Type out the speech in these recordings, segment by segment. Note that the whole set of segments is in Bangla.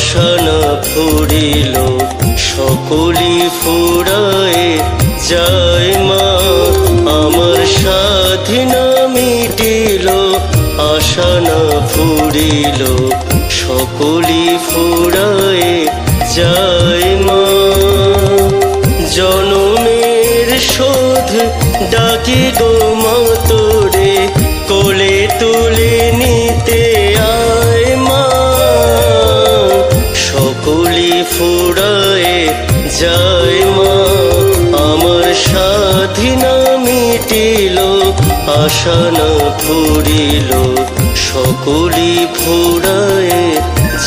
আশা না ফুরিল সকলি ফুরায় যায় মা। আমার সাধনা মিটিল আশা না ফুরিল সকলি ফুরায় যায় মা। জনমের শোধ ডাকি গো মা তোরে কোলে তুলে নিতে আয় মা। সকলি ফুরায় যায় মা। আমার সাধনা মিটিল আশা না ফুরিল সকলি ফুরায়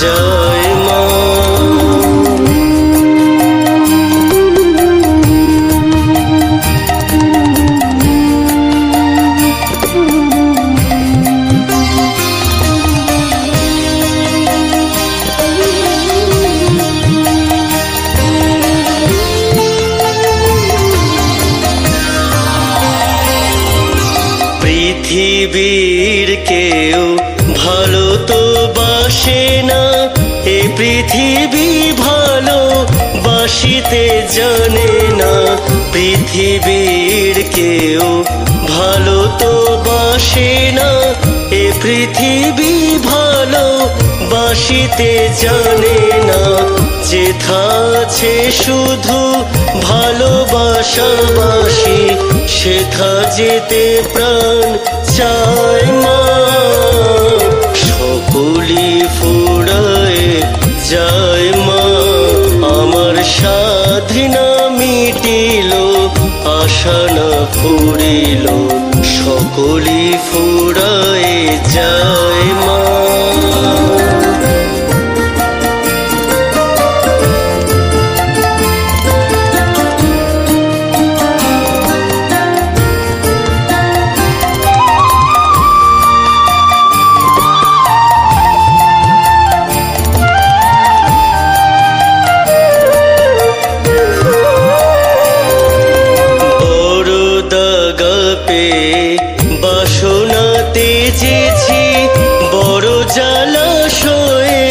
যায় মা। পৃথিবীর কেউ ভালো তো বাসে না, এ পৃথিবী ভালো বাসিতে জানে না। পৃথিবীর কেউ ভালো তো বাসে না, এ পৃথিবী ভালো বাসিতে জানে না। যেথা আছে শুধু ভালোবাসাবাসি সেথা যেতে প্রাণ চায় মা। সকলি ফুরায় যায় মা। আমার সাধনা মিটিল আশা না ফুরিল সকলি ফুরায় যায় মা। বাসনা তেজেছি বড় জলাশয়ে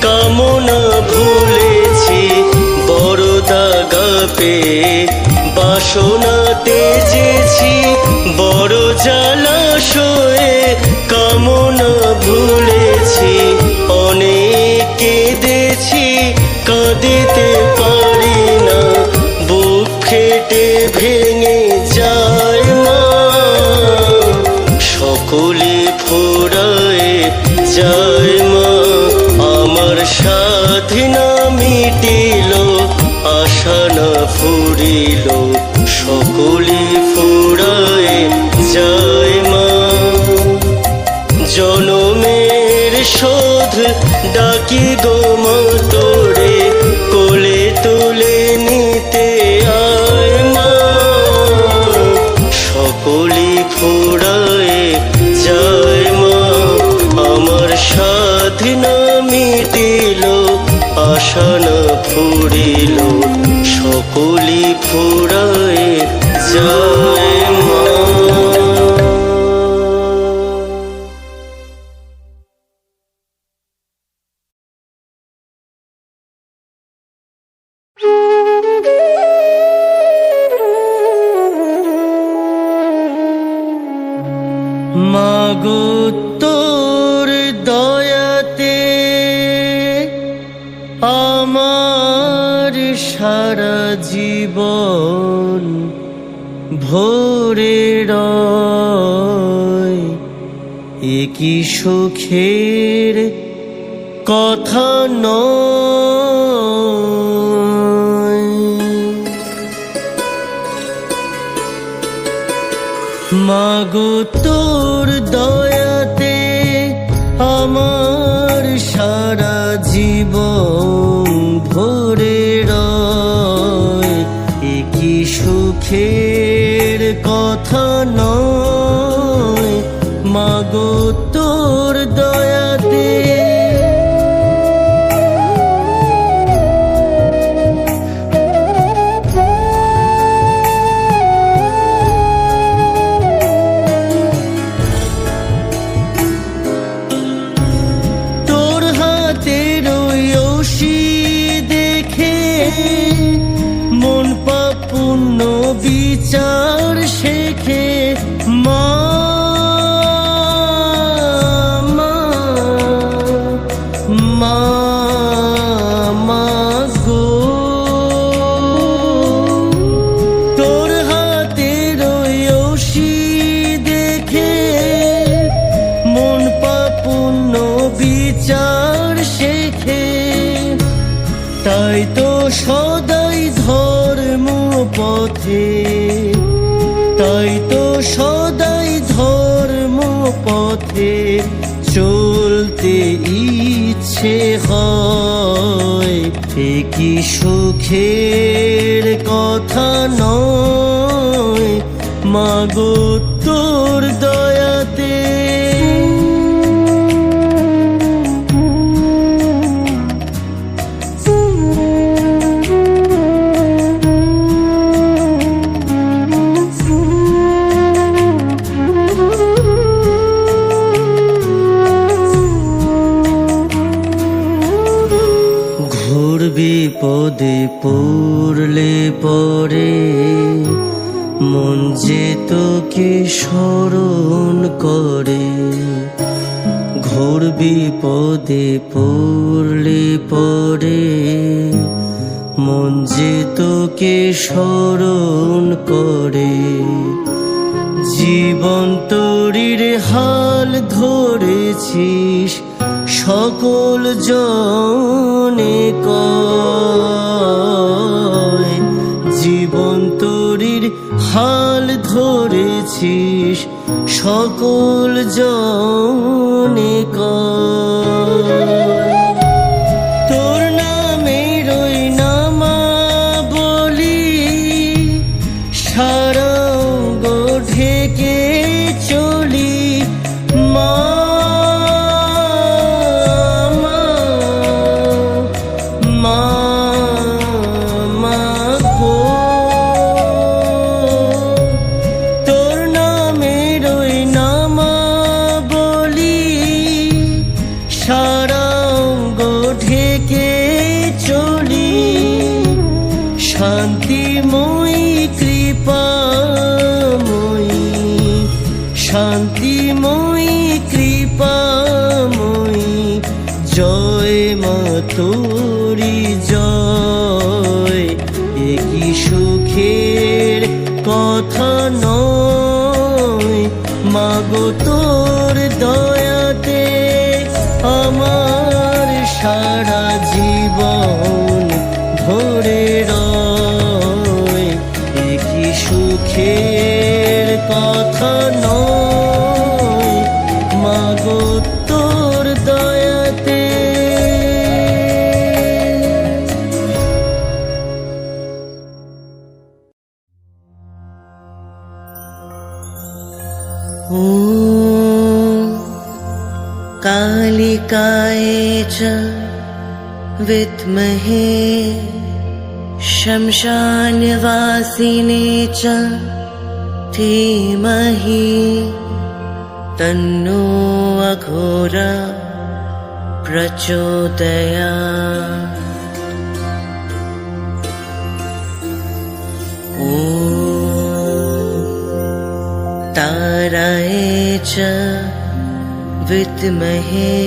কামনা ভুলেছি। বড় দাগা পেয়ে বাসনা তেজেছি বড় জলাশয়ে কামনা ভুলেছি। অনেক কেঁদেছি কাঁদিতে পারি না, বুক ফেটে ভেঙে যায় মা। সকলি ফুরায় যায় মা। আমার সাধনা মিটিল আশা না ফুরিল সকলি ফুরায় যায় মা। জনমের শোধ ডাকি গো মা তোরে কোলে তুলে নিতে আয় মা। সকলি ফুরায় যায় মা। আমার সাধনা মিটিল আশা না ফুরিল সকলি ফুরায় যায় মা। মাগো তোর দয়াতে আমার সারা জীবন ভরে রয়। এ কি সুখের কথা নয়। মাগো তোর দয়াতে আমার সারা জীবন ভরে রয়। এ কি সুখের কথা নয়। মাগো তোর দয়াতে বিচার শেখে মা মা মা মা গো। তোর হাতের ওসি দেখে মন পাপুণ্য বিচার শেখে, তাই তো সদাই ধর্ম পথে, তাই তো সদাই ধর্ম পথে চলতে ইচ্ছে হয়। এ কি সুখের কথা নয় মাগো তোর দয়াতে। ঘোর বিপদে পড়লে পরে মন যে তোকে স্মরণ করে। ঘোর বিপদে পড়লে পরে মন যে তোকে স্মরণ করে। জীবন তোরির হাল ধরেছিস সকল জনে কয়। জীবন তোরির হাল ধরেছিস সকল জনে কয়। তোর নামের ওই নামাবলি সারা অঙ্গ ঢেকে চলি মা মা মা মা গো। তোর নামের ওই নামাবলি সারা অঙ্গ ঢেকে চলি। শান্তিময়ী কৃপাময়ী, শান্তিময়ী কৃপাময়ী জয় মা তোরি জয়। এ কি সুখের কথা নয় মাগো তোর দয়াতে আমার সারা জীবন ভরে রয়। এ কি সুখের কথা নয় মাগো তোর দয়াতে। ॐ कालिकाय च विद्महे शमशानवासिने च धीमहि तन्नो अघोरा प्रचोदयात्। ॐ ताराय च विद्महे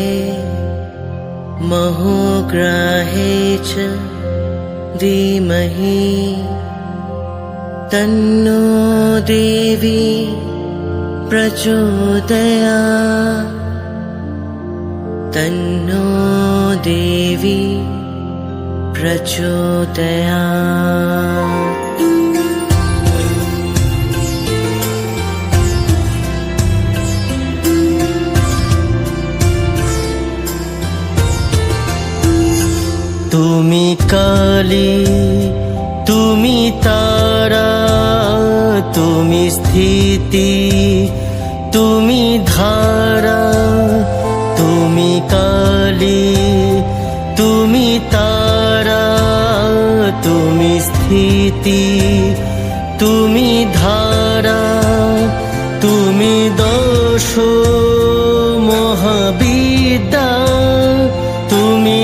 महोग्राहे च धीमहि तन्नो देवी प्रचोदयात्। तन्नो देवी प्रचोदयात्। তুমি কালী, তুমি তারা, তুমি স্থিতি, তুমি ধারা। তুমি কালী, তুমি তারা, তুমি স্থিতি, তুমি ধারা। তুমি দশ মহাবিদ্যা, তুমি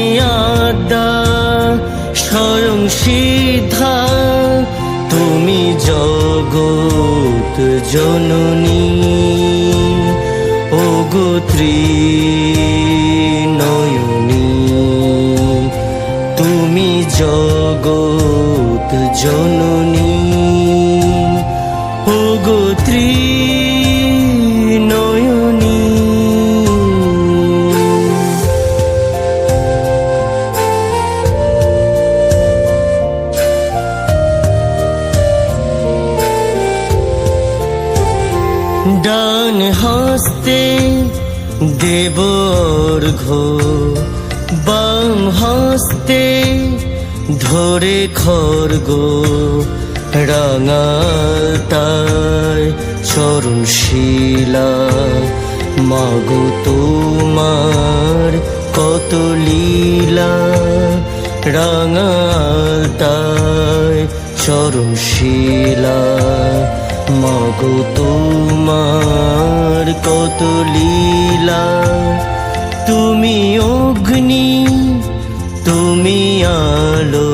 আদ্যা স্বয়ং সিদ্ধা। তুমি জগ জগৎ জননী ওগো ত্রিনয়নী তুমি জগৎ জননী ওগো ত্রিনয়নী ডান হস্তে দেব অর্ঘ্য বাম হস্তে ধরে খড়গ রাঙাতায় চরণ শিলা মাগো তোমার কত লীলা রাঙাতায় চরণ শিলা মাগো তোমার কত লীলা তুমি অগ্নি তুমি আলো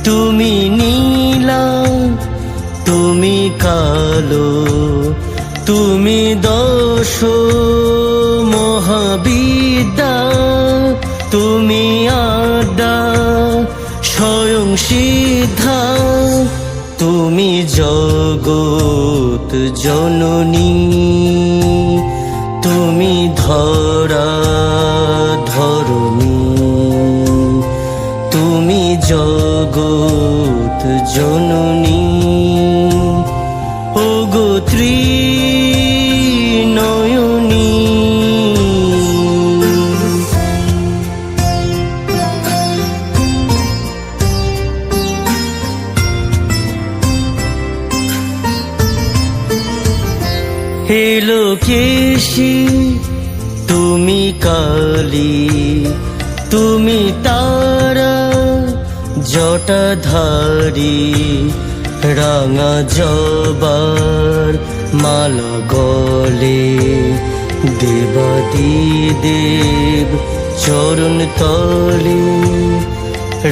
তুমি নীলা তুমি কালো তুমি দশ মহাবিদ্যা তুমি আদ্যা স্বয়ং সিদ্ধা তুমি জগৎ জননী তুমি ধরা ধরণী তুমি জগৎ জননী ওগো ত্রিনয়নী হে লোকেশী তুমি কালী তুমি তারা জটাধারী রাঙা জবার মালা গলে দেবাদি দেব চরণ তলে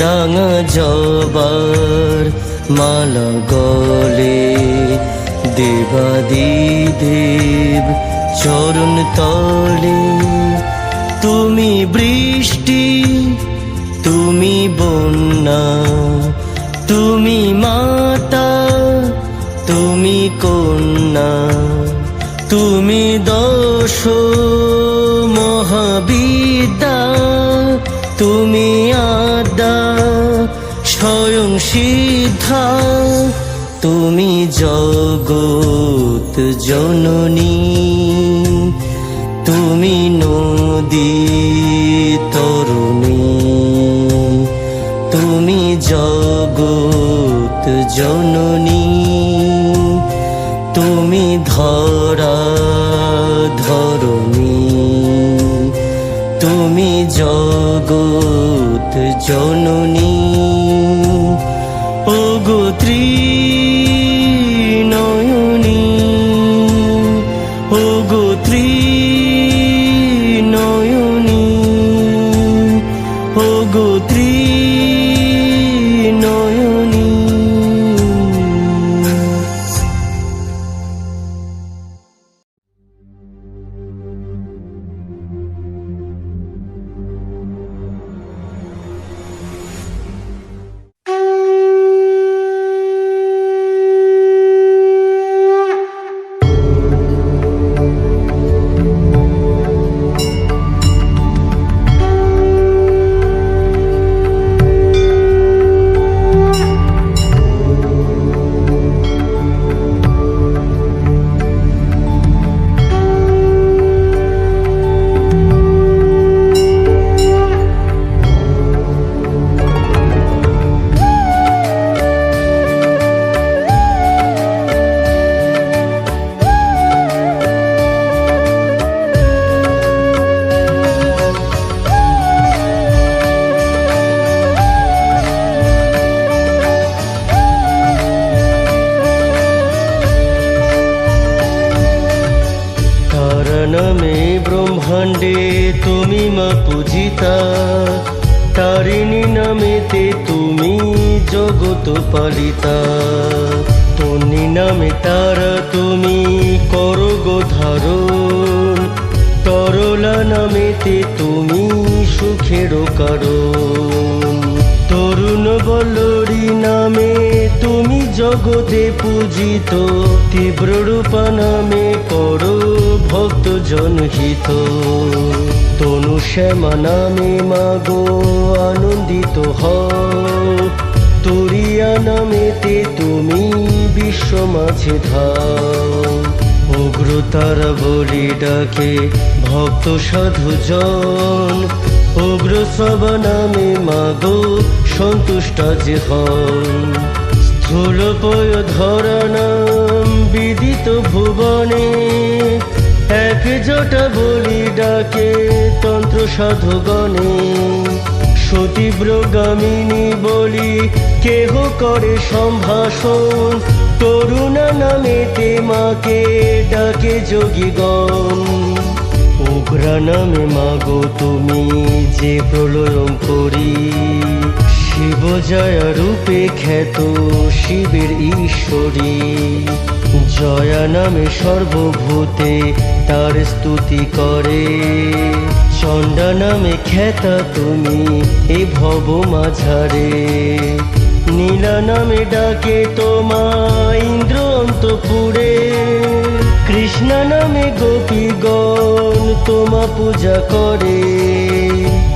রাঙা জবার মালা গলে দেবাদি দেব চরণ তলে তুমি বৃষ্টি তুমি বন্যা তুমি মাতা তুমি কন্যা তুমি দশ মহাবিদ্যা তুমি আদ্যা স্বয়ং সিদ্ধা তুমি জগৎ জননী তুমি নদী তরুণী তুমি জগৎ জননী তুমি ধরা ধরণী তুমি জগৎ জননী ওগো ত্রিনয়নী ওগো ত্রিনয়নী ওগো ত্রিনয়নী নামে ব্রহ্মাণ্ডে তুমি মা পূজিতা, তারিণী নামেতে তুমি জগৎ পালিতা। তনি নামে তারা তুমি করো গো ধারণ, তরলা নামেতে তুমি সুখের কারণ। তরুণ বল্লরী নামে তুমি জগতে পূজিত, তীব্র রূপা নামে করো ভক্ত জনহিত। তনু শ্যামা নামে মাগো আনন্দিত হও, তরিয়া নামেতে তুমি বিশ্ব মাঝে ধাও। উগ্রতারা বলি ডাকে ভক্ত সাধুজন, উগ্র সবা নামে মাগো সন্তুষ্ট যে হন। স্থূলপয় ধরা নাম বিদিত ভুবনে, এক জটা বলি ডাকে তন্ত্র সাধুগণে। সতীব্রগামিনী বলি কেহ করে সম্ভাষণ, তরুণা নামেতে মাকে ডাকে যোগীগণ। উগ্রা নামে মাগো তুমি যে প্রলয়ং করি, শিব জয়া রূপে খ্যাত শিবের ঈশ্বরী। জয়া নামে সর্বভূতে তার স্তুতি করে, চণ্ডা নামে খ্যাতা তুমি এ ভব মাঝারে। নীলা নামে ডাকে তোমায় ইন্দ্র অন্তপুরে, কৃষ্ণা নামে গোপীগণ তোমা পূজা করে।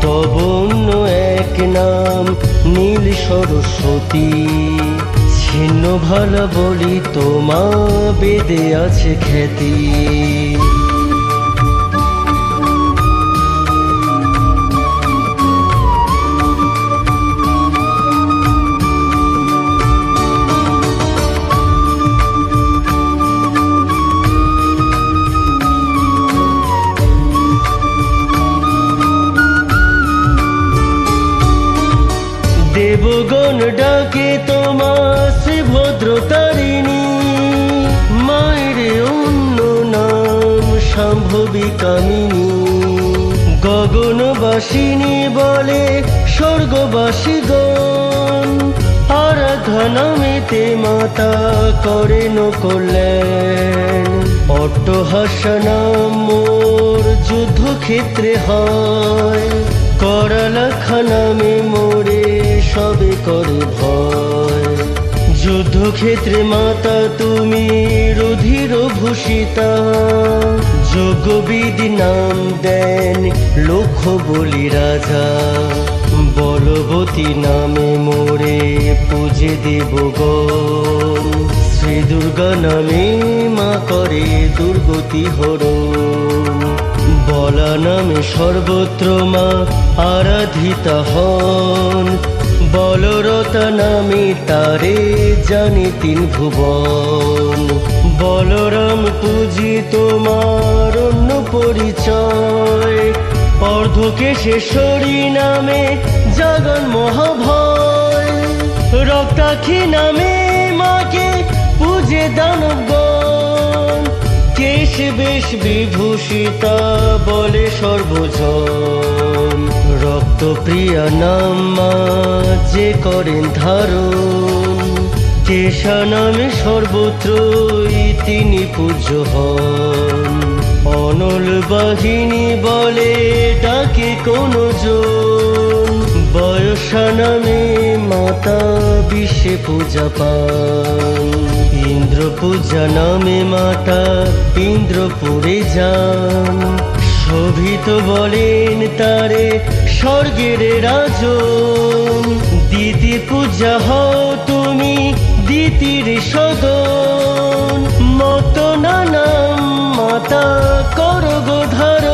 তব অন্য এক নাম নীল সরস্বতী, ছিন্ন ভালা বলি তোমা বেদে আছে খ্যাতি। দেবগণ ডাকে তোমা শ্রীভদ্র তারিণী, মায়ের অন্য নাম শাম্ভবী কামিনী। গগনবাসিনী বলে স্বর্গবাসীগণ, আরাধা নামেতে মাতা করেন কল্যাণ। অট্টহাস্য নাম মোর যুদ্ধক্ষেত্রে হয়, করালাখা নামে মোরে সবে করে ভয়। যুদ্ধক্ষেত্রে মাতা তুমি রুধির ভূষিতা, যজ্ঞবিধি নাম দেন লক্ষ বলি রাজা। বলবতী নামে মোরে পূজে দেবগণ, শ্রী দুর্গা নামে মা করে দুর্গতি হরণ। বলা নামে সর্বত্র মা আরাধিতা হন, বলরতা নামে তারে জানে তিন ভুবন। বলরাম পূজি তোমার অন্য পরিচয়, অর্ধকেশেশ্বরী নামে জগন মহাভয়। রক্তাক্ষী নামে মাকে পূজে দানবগণ, কেশ বেশ বিভূষিতা বলে সর্বজন। রক্তপ্রিয়া নাম মা যে করেন ধারণ, কেশা নামে সর্বত্রই তিনি পূজ্য হন। অনল বাহিনী বলে ডাকে কোন জন, বয়সা নামে মাতা বিশ্বে পূজা পান। ইন্দ্র পূজা নামে মাতা ইন্দ্রপুরে যান, শোভিত বলেন তারে স্বর্গের রাজন। দিতি পূজা হও তুমি দিতির সদন, মত নাম মাতা কর গো ধারণ।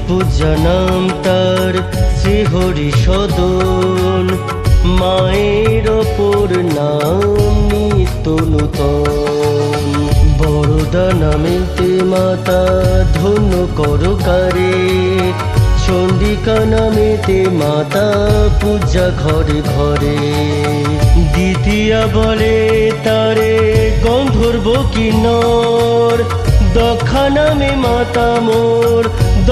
পূজা নাম তার শ্রীহরি সদন, মায়ের অপর নাম নিত্য নূতন। বরদা নামেতে মাতা ধন্য করো কারে, চণ্ডিকা নামেতে মাতা পূজা ঘরে ঘরে। দ্বিতীয়া বলে তারে গন্ধর্ব কিন্নর, দক্ষা নামে মাতা মোর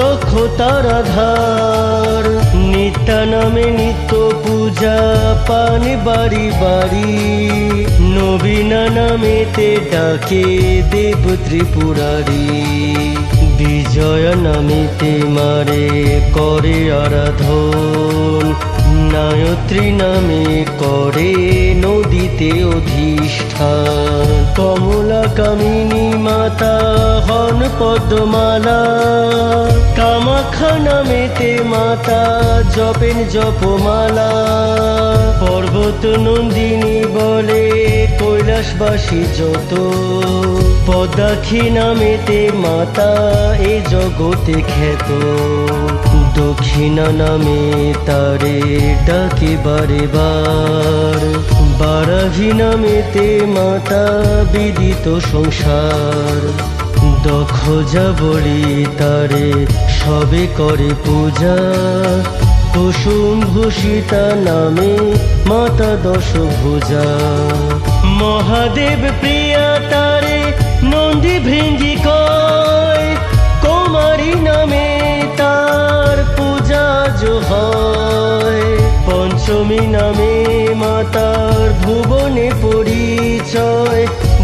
দক্ষতার আধার। নিত্যা নামে নিত্য পূজা পান বাড়ি বাড়ি, নবীনা নামেতে ডাকে দেব ত্রিপুরারি। বিজয়া নামেতে মারে করে আরাধন, নায়ত্রী নামে করে নদীতে অধিষ্ঠান। কমলা কামিনী মাতা হন পদ্মমালা, কামাখ্যা নামেতে মাতা জপেন জপমালা। পর্বত নন্দিনী বলে কৈলাসবাসী যত, পদাক্ষী নামেতে মাতা এ জগতে খ্যাত। দক্ষিণা নামে তারে ডাকে বারে বার, বারাহী নামেতে মাতা বিদিত সংসার। দক্ষ যা বলি তারে সবে করে পূজা, কুসুম ভূষিতা নামে মাতা দশভুজা। মহাদেব প্রিয়া তারে নন্দী ভৃঙ্গি কয়, কুমারী নামে তার পূজা হয়। পঞ্চমী নামে মাতার ভুবনে পরিচয়,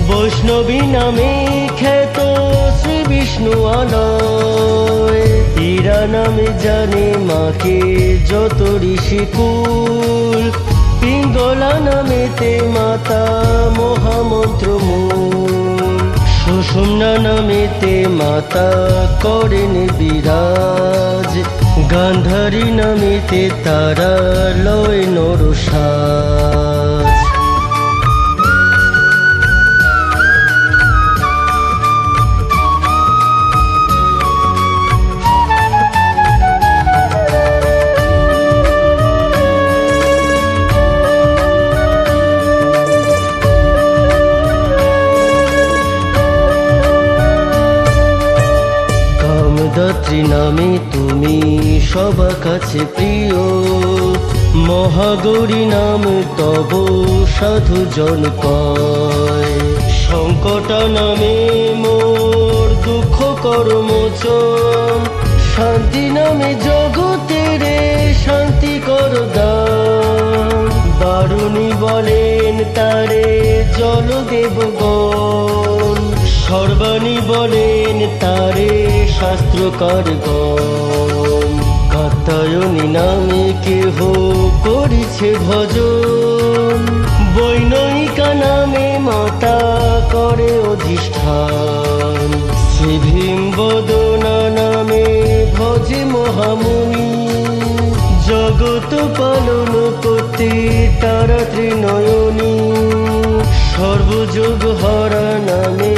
বৈষ্ণবী নামে খ্যাত শ্রী বিষ্ণু আলয়। ইরা নামে জানে মাকে যত ঋষিকুল, পিঙ্গলা নামেতে মাতা মহামন্ত্র মূল। সুষুম্না নামেতে মাতা করেন বিরাজ, গান্ধারী নামেতে তারা লয় নরসাজ। কামদাত্রী নামে তুমি সবার কাছে প্রিয়, মহাগৌরী নাম তব সাধুজন কয়। সংকটা নামে মোর দুঃখ করমোচন, শান্তি নামে জগতের শান্তি কর দান। বারুণী বলেন তারে জল দেবগণ, সর্বাণী বলেন তারে শাস্ত্রকার গণ। কাত্যায়নী নামে কেহ করিছে ভজন, বৈনয়িকা নামে মাতা করে অধিষ্ঠান। শ্রী ভীম বদনা নামে ভজে মহামুনি, জগৎ পালন করতে তারা ত্রিনয়নী। সর্বযোগ হরা নামে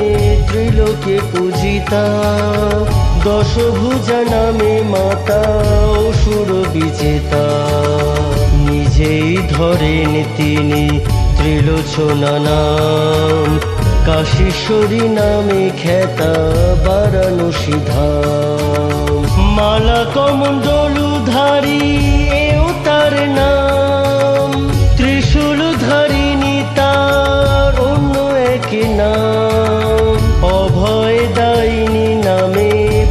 ত্রিলোকে পূজিতা, দশভুজা নামে মাতা অসুর বিজেতা। নিজেই ধরেন তিনি ত্রিলোচনা নাম, কাশীশ্বরী নামে খ্যাতা বারাণসী ধাম। মালা কমণ্ডলুধারী এও তার নাম, ত্রিশূল ধারিণী তার অন্য এক নাম। অভয় দায়িনী নামে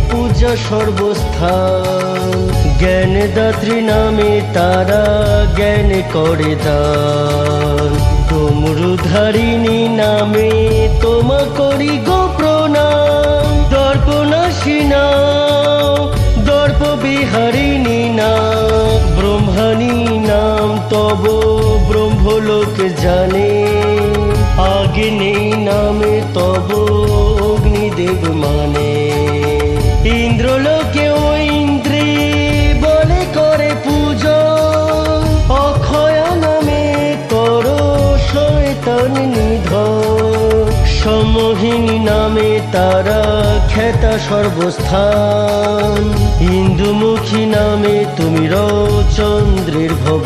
পূজা সর্বস্থান, জ্ঞানদাত্রী নামে তারা জ্ঞান করে দান। ডমরুধারিণী নামে তোমা করি গো প্রণাম, দর্পনাশী নাম দর্প বিহারিণী নাম। ব্রহ্মাণী নাম তব ব্রহ্মলোক জানে, আগে নেই নামে তব অগ্নিদেব মানে। ইন্দ্রলোকে ও ইন্দ্রী বলে করে পূজা, অক্ষয়া নামে করো শয়তান নিধন। সমোহিনী নামে তারা খ্যাতা সর্বস্থান, ইন্দুমুখী নামে তুমি চন্দ্রের ভব।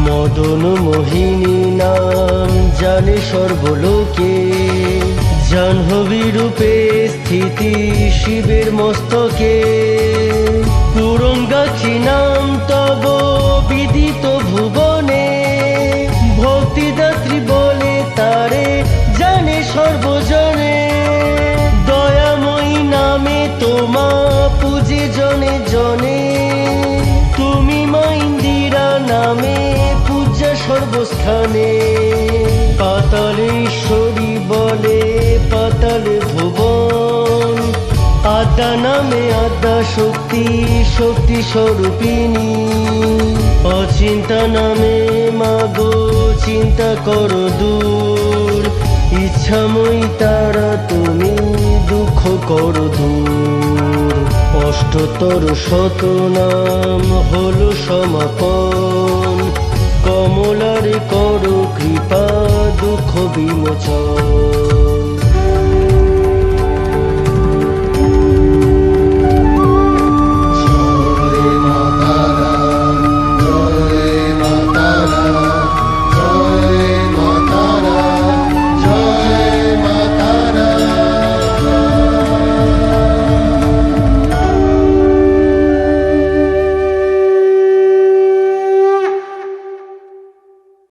মদন মোহিনী নাম জানে সর্বলোকে, জাহ্নবী রূপে স্থিতি শিবের মস্তকে। তুরঙ্গাক্ষী নাম তব বিদিত ভুবনে, ভক্তিদাত্রী বলে তারে জানে সর্বজনে। দয়াময়ী নামে তোমা পূজে জনে জনে, তুমি মা ইন্দিরা নামে পূজা সর্বস্থানে। পাতালে ঈশ্বরী বলে পাতালে ভুবন, আদ্যা নামে আদ্যা শক্তি শক্তি স্বরূপিণী। অচিন্তা নামে মাগো চিন্তা করো দূর, ইচ্ছাময়ী তারা তুমি দুঃখ করো দূর। অষ্টতর শত নাম হলো সমাপন, কমলারে করো কৃপা দুঃখ বিমোচন।